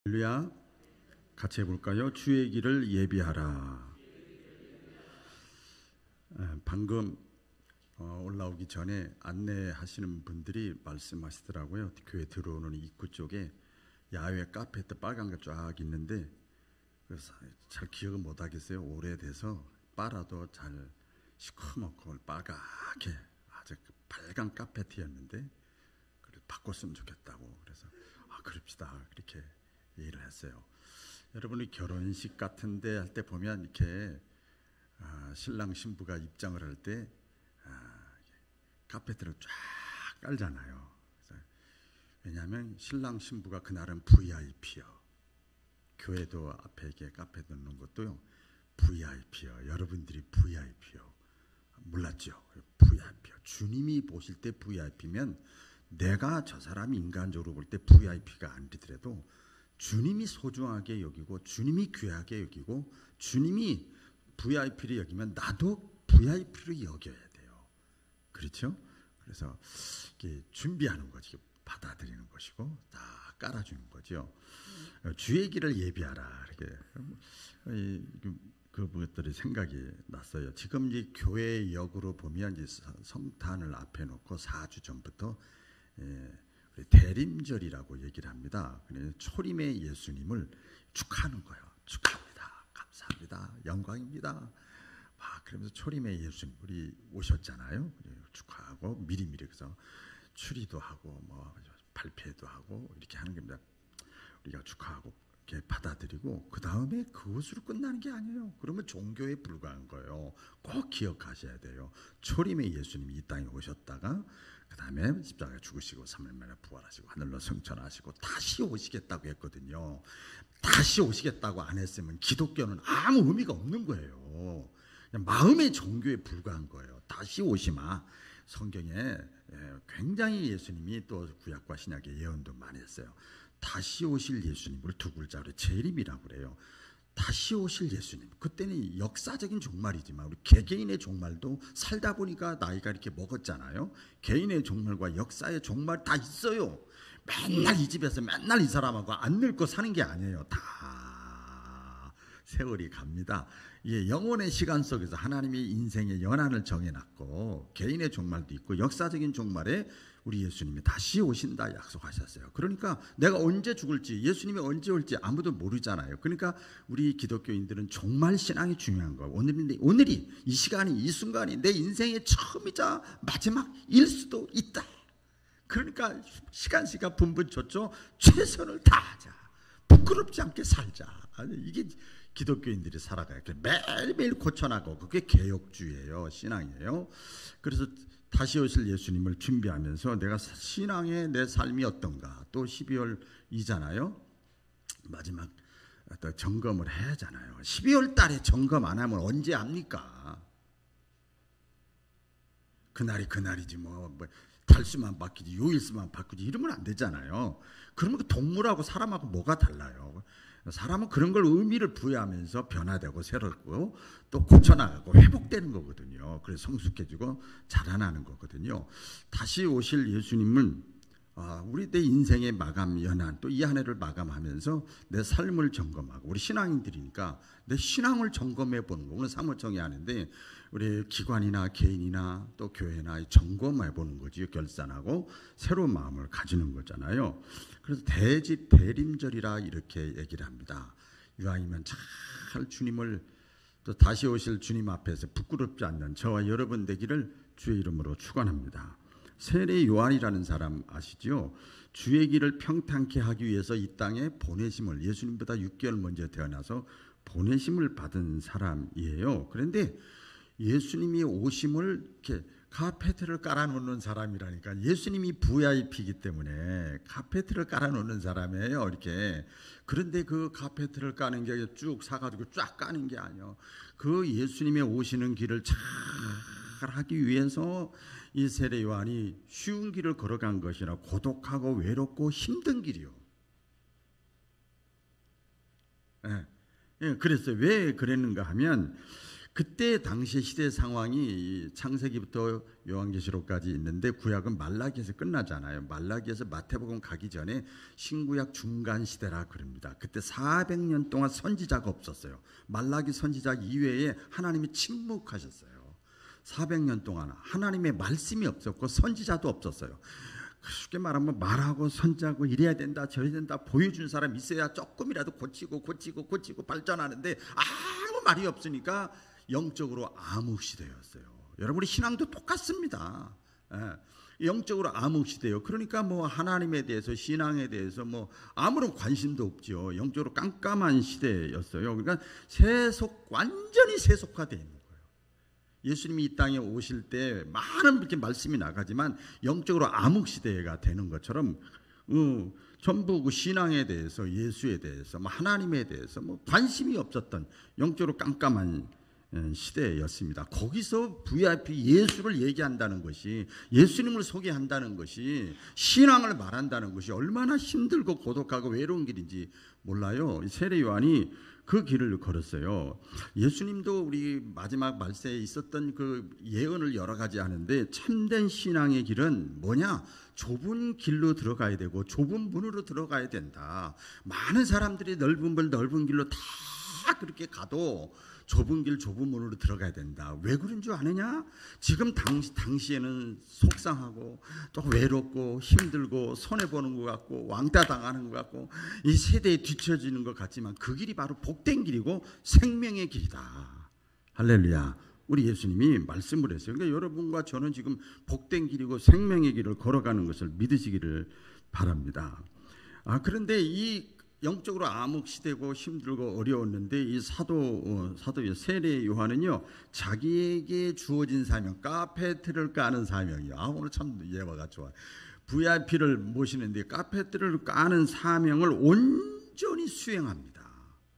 할렐루야. 같이 해볼까요? 주의 길을 예비하라. 방금 올라오기 전에 안내하시는 분들이 말씀하시더라고요. 교회 들어오는 입구 쪽에 야외 카페트 빨간 거 쫙 있는데, 그래서 잘 기억을 못 하겠어요. 오래돼서 빨아도 잘 시커멓고 빨갛게 아주 빨간 카페트였는데 그걸 바꿨으면 좋겠다고. 그래서 그럽시다. 그렇게 얘기를 했어요. 여러분이 결혼식 같은데 할 때 보면 이렇게 신랑 신부가 입장을 할 때 카페트를 쫙 깔잖아요. 왜냐하면 신랑 신부가 그날은 VIP요. 교회도 앞에 이렇게 카페트 놓는 것도요 VIP요. 여러분들이 VIP요. 몰랐죠? VIP요. 주님이 보실 때 VIP면 내가 저 사람이 인간적으로 볼 때 VIP가 아니더라도 주님이 소중하게 여기고 주님이 귀하게 여기고 주님이 VIP를 여기면 나도 VIP를 여겨야 돼요. 그렇죠? 그래서 이게 준비하는 거지, 받아들이는 것이고 다 깔아주는 거죠. 주의 길을 예비하라. 이렇게 그것들이 생각이 났어요. 지금 이 교회 역으로 보면 이제 성탄을 앞에 놓고 4주 전부터 대림절이라고 얘기를 합니다. 초림의 예수님을 축하하는 거예요. 축하합니다. 감사합니다. 영광입니다. 그러면서 초림의 예수님이 오셨잖아요. 축하하고 미리미리 그래서 추리도 하고 뭐 발표도 하고 이렇게 하는 겁니다. 우리가 축하하고 이렇게 받아들이고 그 다음에 그것으로 끝나는 게 아니에요. 그러면 종교에 불과한 거예요. 꼭 기억하셔야 돼요. 초림의 예수님이 이 땅에 오셨다가 그 다음에 십자가에 죽으시고 3일 만에 부활하시고 하늘로 승천하시고 다시 오시겠다고 했거든요. 다시 오시겠다고 안 했으면 기독교는 아무 의미가 없는 거예요. 그냥 마음의 종교에 불과한 거예요. 다시 오시마. 성경에 굉장히 예수님이 또 구약과 신약의 예언도 많이 했어요. 다시 오실 예수님을 두 글자로 재림이라고 그래요. 다시 오실 예수님. 그때는 역사적인 종말이지만 우리 개개인의 종말도 살다 보니까 나이가 이렇게 먹었잖아요. 개인의 종말과 역사의 종말 다 있어요. 맨날 이 집에서 맨날 이 사람하고 안 늙고 사는 게 아니에요. 다 세월이 갑니다. 영혼의 시간 속에서 하나님이 인생의 연한을 정해놨고 개인의 종말도 있고 역사적인 종말에 우리 예수님이 다시 오신다 약속하셨어요. 그러니까 내가 언제 죽을지 예수님이 언제 올지 아무도 모르잖아요. 그러니까 우리 기독교인들은 종말 신앙이 중요한 거예요. 오늘이 이 시간이 이 순간이 내 인생의 처음이자 마지막일 수도 있다. 그러니까 시간 분분초초 최선을 다하자. 부끄럽지 않게 살자. 이게 기독교인들이 살아가요. 매일매일 고쳐나가고 그게 개혁주의예요. 신앙이에요. 그래서 다시 오실 예수님을 준비하면서 내가 신앙의 내 삶이 어떤가. 또 12월이잖아요. 마지막 또 점검을 해야 하잖아요. 12월 달에 점검 안 하면 언제 합니까? 그날이 그날이지 뭐 달수만 바뀌지 요일수만 바뀌지 이러면 안 되잖아요. 그러면 동물하고 사람하고 뭐가 달라요? 사람은 그런 걸 의미를 부여하면서 변화되고 새롭고 또 고쳐나가고 회복되는 거거든요. 그래서 성숙해지고 자라나는 거거든요. 다시 오실 예수님은 우리 내 인생의 마감 연한 또 이 한 해를 마감하면서 내 삶을 점검하고 우리 신앙인들이니까 내 신앙을 점검해 보는 거. 오늘 사무총회 하는데 우리 기관이나 개인이나 또 교회나 점검해 보는 거지. 결산하고 새로운 마음을 가지는 거잖아요. 그래서 대림절이라 이렇게 얘기를 합니다. 이왕이면 잘 주님을 또 다시 오실 주님 앞에서 부끄럽지 않는 저와 여러분 되기를 주의 이름으로 축원합니다. 세례 요한이라는 사람 아시죠? 주의 길을 평탄케 하기 위해서 이 땅에 보내심을 예수님보다 6개월 먼저 태어나서 보내심을 받은 사람이에요. 그런데 예수님이 오심을 이렇게 카페트를 깔아놓는 사람이라니까. 예수님이 VIP이기 때문에 카페트를 깔아놓는 사람이에요. 이렇게. 그런데 그 카페트를 까는 게 쭉 사가지고 쫙 까는 게 아니에요. 그 예수님의 오시는 길을 잘 하기 위해서 이 세례 요한이 쉬운 길을 걸어간 것이라 고독하고 외롭고 힘든 길이요. 그랬어요. 왜 그랬는가 하면 그때 당시 시대 상황이 창세기부터 요한계시록까지 있는데 구약은 말라기에서 끝나잖아요. 말라기에서 마태복음 가기 전에 신구약 중간 시대라 그럽니다. 그때 400년 동안 선지자가 없었어요. 말라기 선지자 이외에 하나님이 침묵하셨어요. 400년 동안 하나님의 말씀이 없었고 선지자도 없었어요. 쉽게 말하면 말하고 선지하고 이래야 된다 저래야 된다 보여준 사람 있어야 조금이라도 고치고 발전하는데 아무 말이 없으니까 영적으로 암흑시대였어요. 여러분 우리 신앙도 똑같습니다. 영적으로 암흑시대예요. 그러니까 뭐 하나님에 대해서 신앙에 대해서 뭐 아무런 관심도 없죠. 영적으로 깜깜한 시대였어요. 그러니까 완전히 세속화되어 있는 거예요. 예수님이 이 땅에 오실 때 많은 이렇게 말씀이 나가지만 영적으로 암흑시대가 되는 것처럼 전부 그 신앙에 대해서 예수에 대해서 뭐 하나님에 대해서 뭐 관심이 없었던 영적으로 깜깜한 시대였습니다. 거기서 VIP 예수를 얘기한다는 것이 예수님을 소개한다는 것이 신앙을 말한다는 것이 얼마나 힘들고 고독하고 외로운 길인지 몰라요. 세례 요한이 그 길을 걸었어요. 예수님도 우리 마지막 말세에 있었던 그 예언을 여러 가지 하는데 참된 신앙의 길은 뭐냐? 좁은 길로 들어가야 되고 좁은 문으로 들어가야 된다. 많은 사람들이 넓은 길로 다 그렇게 가도 좁은 길 좁은 문으로 들어가야 된다. 왜 그런 줄 아느냐? 지금 당시에는 속상하고 또 외롭고 힘들고 손해보는 것 같고 왕따 당하는 것 같고 이 세대에 뒤처지는 것 같지만 그 길이 바로 복된 길이고 생명의 길이다. 할렐루야. 우리 예수님이 말씀을 했어요. 그러니까 여러분과 저는 지금 복된 길이고 생명의 길을 걸어가는 것을 믿으시기를 바랍니다. 그런데 이 영적으로 암흑시대고 힘들고 어려웠는데 이 사도의 세례 요한은요 자기에게 주어진 사명 카페트를 까는 사명이요. 오늘 참 예화가 좋아요. VIP를 모시는데 카페트를 까는 사명을 온전히 수행합니다.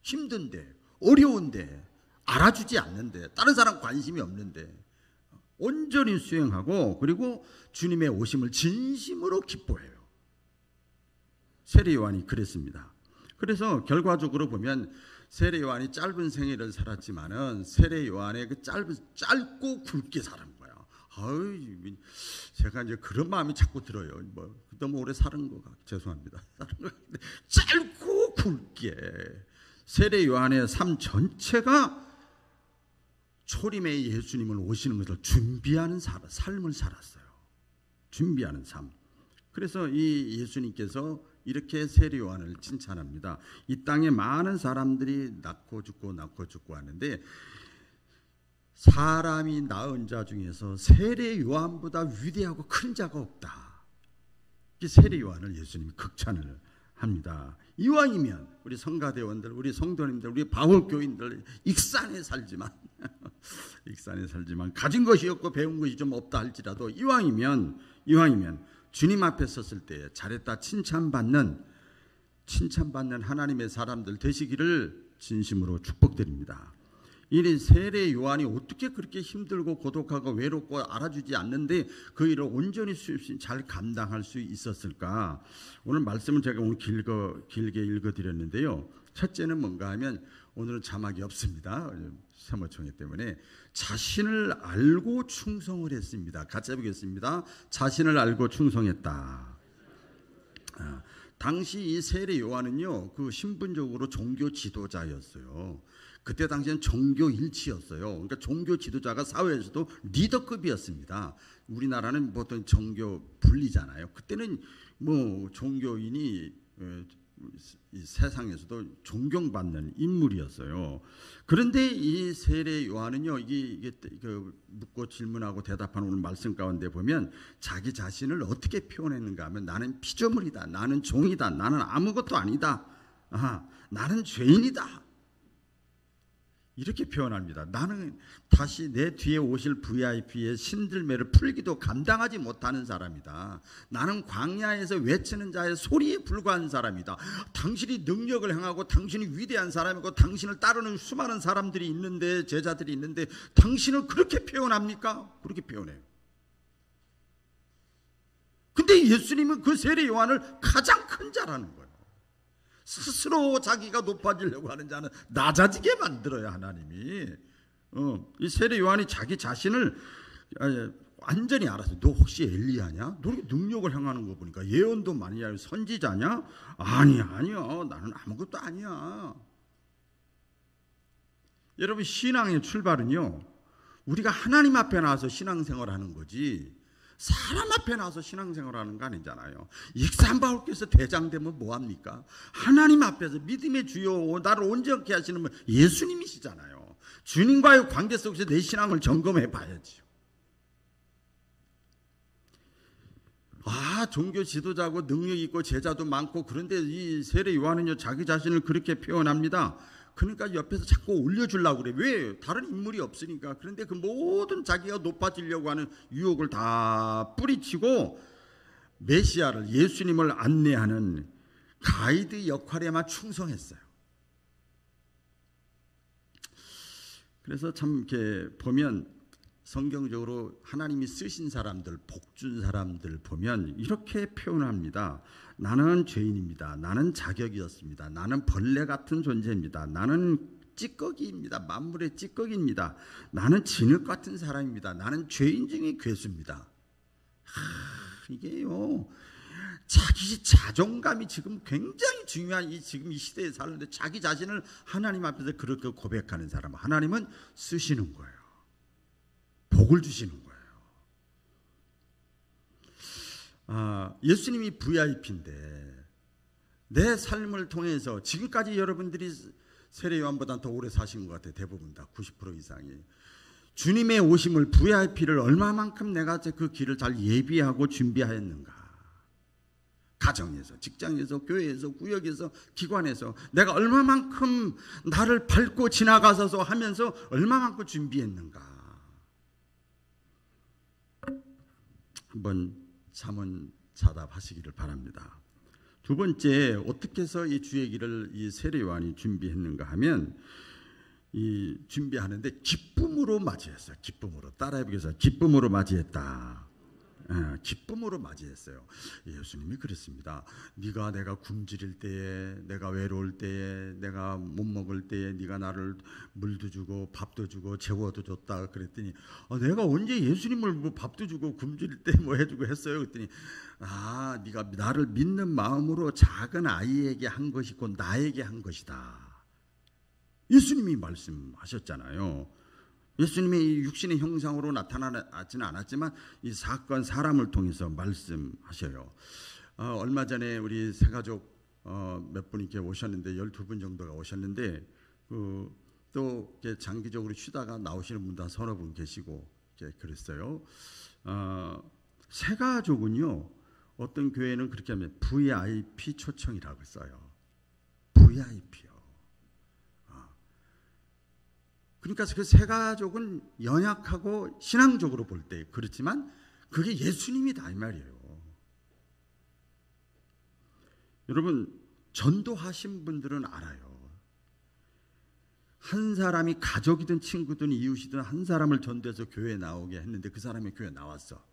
힘든데 어려운데 알아주지 않는데 다른 사람 관심이 없는데 온전히 수행하고 그리고 주님의 오심을 진심으로 기뻐해요. 세례 요한이 그랬습니다. 그래서 결과적으로 보면 세례 요한이 짧은 생애를 살았지만은 세례 요한의 그 짧고 굵게 사는 거야. 제가 이제 그런 마음이 자꾸 들어요. 뭐 너무 오래 사는 거 죄송합니다. 짧고 굵게 세례 요한의 삶 전체가 초림의 예수님을 오시는 것을 준비하는 삶을 살았어요. 준비하는 삶. 그래서 이 예수님께서 이렇게 세례 요한을 칭찬합니다. 이 땅에 많은 사람들이 낳고 죽고 하는데 사람이 낳은 자 중에서 세례 요한보다 위대하고 큰 자가 없다. 세례 요한을 예수님이 극찬을 합니다. 이왕이면 우리 성가대원들, 우리 성도님들, 우리 바울교인들 익산에 살지만 가진 것이 없고 배운 것이 좀 없다 할지라도 이왕이면 주님 앞에 섰을 때 잘했다 칭찬받는 하나님의 사람들 되시기를 진심으로 축복드립니다. 이 세례 요한이 어떻게 그렇게 힘들고 고독하고 외롭고 알아주지 않는데 그 일을 온전히 잘 감당할 수 있었을까? 오늘 말씀을 제가 오늘 길게 읽어드렸는데요. 첫째는 뭔가 하면 오늘은 자막이 없습니다. 사모총회 때문에 자신을 알고 충성을 했습니다. 같이 해보겠습니다. 자신을 알고 충성했다. 당시 이 세례 요한은요, 그 신분적으로 종교 지도자였어요. 그때 당시엔 종교 일치였어요. 그러니까 종교 지도자가 사회에서도 리더급이었습니다. 우리나라는 보통 종교 분리잖아요. 그때는 뭐 종교인이 이 세상에서도 존경받는 인물이었어요. 그런데 이 세례 요한은요, 이게 묻고 질문하고 대답하는 오늘 말씀 가운데 보면 자기 자신을 어떻게 표현했는가 하면 나는 피조물이다, 나는 종이다, 나는 아무것도 아니다, 나는 죄인이다. 이렇게 표현합니다. 나는 다시 내 뒤에 오실 VIP의 신들매를 풀기도 감당하지 못하는 사람이다. 나는 광야에서 외치는 자의 소리에 불과한 사람이다. 당신이 능력을 행하고 당신이 위대한 사람이고 당신을 따르는 수많은 사람들이 있는데, 제자들이 있는데 당신을 그렇게 표현합니까? 그렇게 표현해요. 근데 예수님은 그 세례 요한을 가장 큰 자라는 거예요. 스스로 자기가 높아지려고 하는 자는 낮아지게 만들어요, 하나님이. 이 세례 요한이 자기 자신을 완전히 알았어요. 너 혹시 엘리야냐? 너 이렇게 능력을 행하는 거 보니까 예언도 많이 하고 선지자냐? 아니야. 나는 아무것도 아니야. 여러분, 신앙의 출발은요, 우리가 하나님 앞에 나와서 신앙생활을 하는 거지 사람 앞에 나와서 신앙생활을 하는 거 아니잖아요. 익산바울께서 대장되면 뭐합니까? 하나님 앞에서 믿음의 주요 나를 온전케 하시는 분 예수님이시잖아요. 주님과의 관계 속에서 내 신앙을 점검해 봐야지요. 종교 지도자고 능력 있고 제자도 많고, 그런데 이 세례 요한은요 자기 자신을 그렇게 표현합니다. 그러니까 옆에서 자꾸 올려주려고 그래. 왜? 다른 인물이 없으니까. 그런데 그 모든 자기가 높아지려고 하는 유혹을 다 뿌리치고 메시아를, 예수님을 안내하는 가이드 역할에만 충성했어요. 그래서 참 이렇게 보면 성경적으로 하나님이 쓰신 사람들, 복준 사람들 보면 이렇게 표현합니다. 나는 죄인입니다. 나는 자격이었습니다. 나는 벌레 같은 존재입니다. 나는 찌꺼기입니다. 만물의 찌꺼기입니다. 나는 진흙 같은 사람입니다. 나는 죄인 중에 괴수입니다. 이게요, 자기 자존감이 지금 굉장히 중요한 지금 이 시대에 사는데 자기 자신을 하나님 앞에서 그렇게 고백하는 사람, 하나님은 쓰시는 거예요. 복을 주시는 거예요. 예수님이 VIP인데 내 삶을 통해서 지금까지 여러분들이 세례 요한보다 더 오래 사신 것 같아요. 대부분 다 90% 이상이. 주님의 오심을, VIP를 얼마만큼 내가 그 길을 잘 예비하고 준비하였는가. 가정에서, 직장에서, 교회에서, 구역에서, 기관에서 내가 얼마만큼 나를 밟고 지나가서 하면서 얼마만큼 준비했는가. 한번 자문자답하시기를 바랍니다. 두 번째, 어떻게 해서 이 주의 길을 이 세례 요한이 준비했는가 하면, 이 준비하는데 기쁨으로 맞이했어요. 기쁨으로. 따라해보겠습니다. 기쁨으로 맞이했다. 기쁨으로 맞이했어요. 예수님이 그랬습니다. 네가 내가 굶주릴 때에, 내가 외로울 때에, 내가 못 먹을 때에 네가 나를 물도 주고 밥도 주고 재워도 줬다 그랬더니, 내가 언제 예수님을 뭐 밥도 주고 굶주릴 때 뭐 해주고 했어요? 그랬더니, 네가 나를 믿는 마음으로 작은 아이에게 한 것이 곧 나에게 한 것이다. 예수님이 말씀하셨잖아요. 예수님이 육신의 형상으로 나타나지는 않았지만 이 사건 사람을 통해서 말씀하셔요. 얼마 전에 우리 새가족 몇 분이 이렇게 오셨는데 12분 정도가 오셨는데 또 이렇게 장기적으로 쉬다가 나오시는 분도 한 서너 분 계시고 이렇게 그랬어요. 새가족은요, 어떤 교회는 그렇게 하면 VIP 초청이라고 써요. VIP요. 그러니까 그 새가족은 연약하고 신앙적으로 볼 때 그렇지만 그게 예수님이다 이 말이에요. 여러분, 전도하신 분들은 알아요. 한 사람이 가족이든 친구든 이웃이든 한 사람을 전도해서 교회에 나오게 했는데 그 사람이 교회에 나왔어.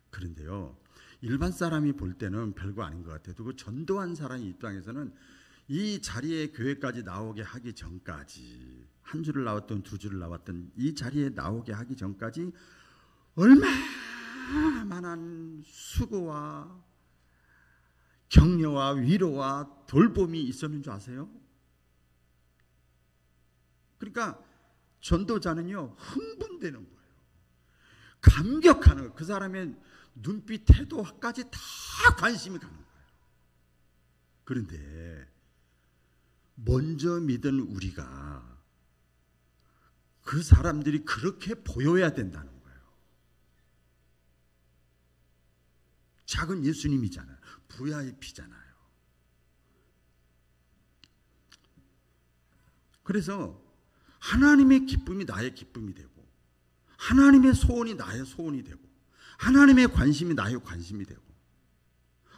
그런데요, 일반 사람이 볼 때는 별거 아닌 것 같아요. 그 전도한 사람 입장에서는 이 자리에 교회까지 나오게 하기 전까지, 한 주를 나왔던 두 주를 나왔던 이 자리에 나오게 하기 전까지 얼마만한 수고와 격려와 위로와 돌봄이 있었는 줄 아세요? 그러니까 전도자는요, 흥분되는 거예요. 감격하는 거예요. 그 사람의 눈빛, 태도까지 다 관심이 가는 거예요. 그런데 먼저 믿은 우리가 그 사람들이 그렇게 보여야 된다는 거예요. 작은 예수님이잖아요. VIP잖아요. 그래서 하나님의 기쁨이 나의 기쁨이 되고, 하나님의 소원이 나의 소원이 되고, 하나님의 관심이 나의 관심이 되고,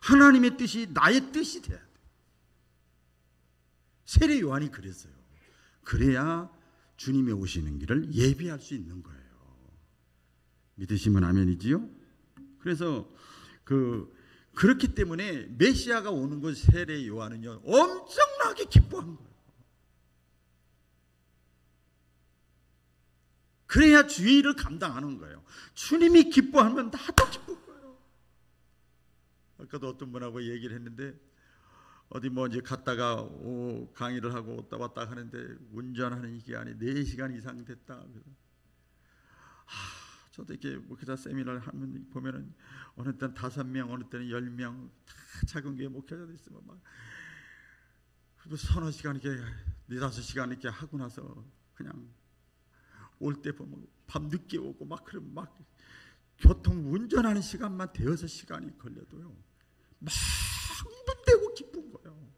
하나님의 뜻이 나의 뜻이 돼야 돼. 세례 요한이 그랬어요. 그래야 주님이 오시는 길을 예비할 수 있는 거예요. 믿으시면 아멘이지요? 그래서 그렇기 때문에 메시아가 오는 것, 세례 요한은요 엄청나게 기뻐한 거예요. 그래야 주의 일을 감당하는 거예요. 주님이 기뻐하면 나도 기쁜 거예요. 아까도 어떤 분하고 얘기를 했는데 어디 뭐 이제 갔다가 강의를 하고 왔다 하는데 운전하는 기간이 4시간 이상 됐다. 저도 이렇게 목회자 세미나를 하면 보면은 어느 때는 5명, 어느 때는 10명 다 작은 교회 목회자도 있으면 막 서너 시간 이렇게 4-5시간 이렇게 하고 나서 그냥 올 때 보면 밤 늦게 오고 막 그러면 막 교통 운전하는 시간만 5-6시간이 걸려도요 막 흥분되고 기쁜 거예요.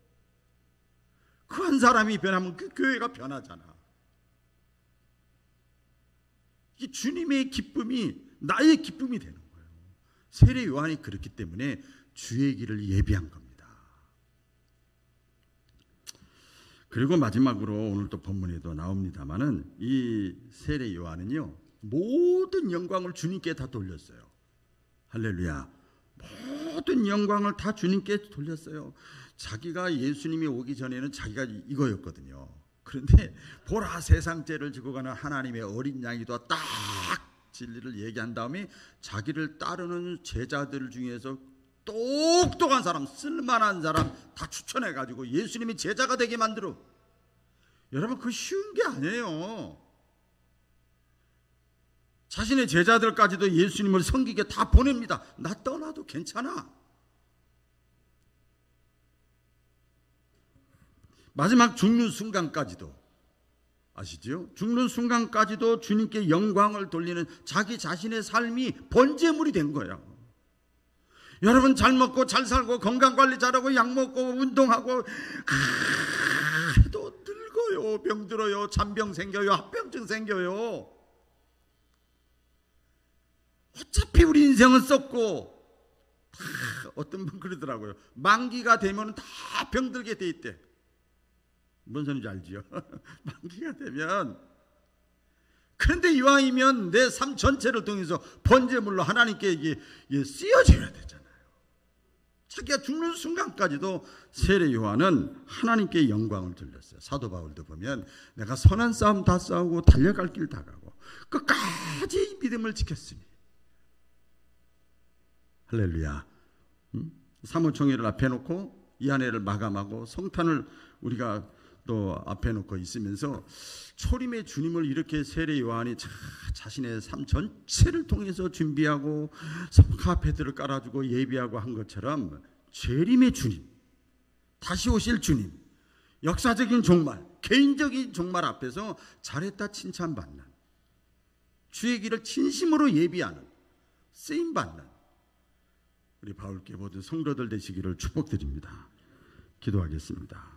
그 한 사람이 변하면 그 교회가 변하잖아. 이 주님의 기쁨이 나의 기쁨이 되는 거예요. 세례 요한이 그렇기 때문에 주의 길을 예비한 겁니다. 그리고 마지막으로 오늘 또 본문에도 나옵니다마는 이 세례 요한은요 모든 영광을 주님께 다 돌렸어요. 할렐루야. 모든 영광을 다 주님께 돌렸어요. 자기가 예수님이 오기 전에는 자기가 이거였거든요. 그런데 보라 세상 죄를 지고 가는 하나님의 어린 양이다 딱 진리를 얘기한 다음에 자기를 따르는 제자들 중에서 똑똑한 사람, 쓸만한 사람 다 추천해가지고 예수님이 제자가 되게 만들어. 여러분 그거 쉬운 게 아니에요. 자신의 제자들까지도 예수님을 섬기게 다 보냅니다. 나 떠나도 괜찮아. 마지막 죽는 순간까지도 아시죠? 죽는 순간까지도 주님께 영광을 돌리는 자기 자신의 삶이 번제물이 된 거예요. 여러분 잘 먹고 잘 살고 건강관리 잘하고 약 먹고 운동하고 해도 늙어요. 병들어요. 잔병 생겨요. 합병증 생겨요. 어차피 우리 인생은 썩고 어떤 분 그러더라고요. 만기가 되면 다 병들게 돼 있대. 뭔 소리인지 알지요? 만기가 되면. 그런데 이왕이면 내 삶 전체를 통해서 번제물로 하나님께 이게 쓰여져야 되잖아요. 자기가 죽는 순간까지도 세례 요한은 하나님께 영광을 돌렸어요. 사도 바울도 보면 내가 선한 싸움 다 싸우고 달려갈 길 다 가고 끝까지 이 믿음을 지켰으니. 할렐루야. 사무총회를 앞에 놓고 이 한 해를 마감하고 성탄을 우리가 또 앞에 놓고 있으면서 초림의 주님을 이렇게 세례 요한이 자신의 삶 전체를 통해서 준비하고 카페들을 깔아주고 예비하고 한 것처럼 재림의 주님, 다시 오실 주님, 역사적인 종말, 개인적인 종말 앞에서 잘했다 칭찬받는, 주의 길을 진심으로 예비하는, 쓰임받는 우리 바울께 모든 성도들 되시기를 축복드립니다. 기도하겠습니다.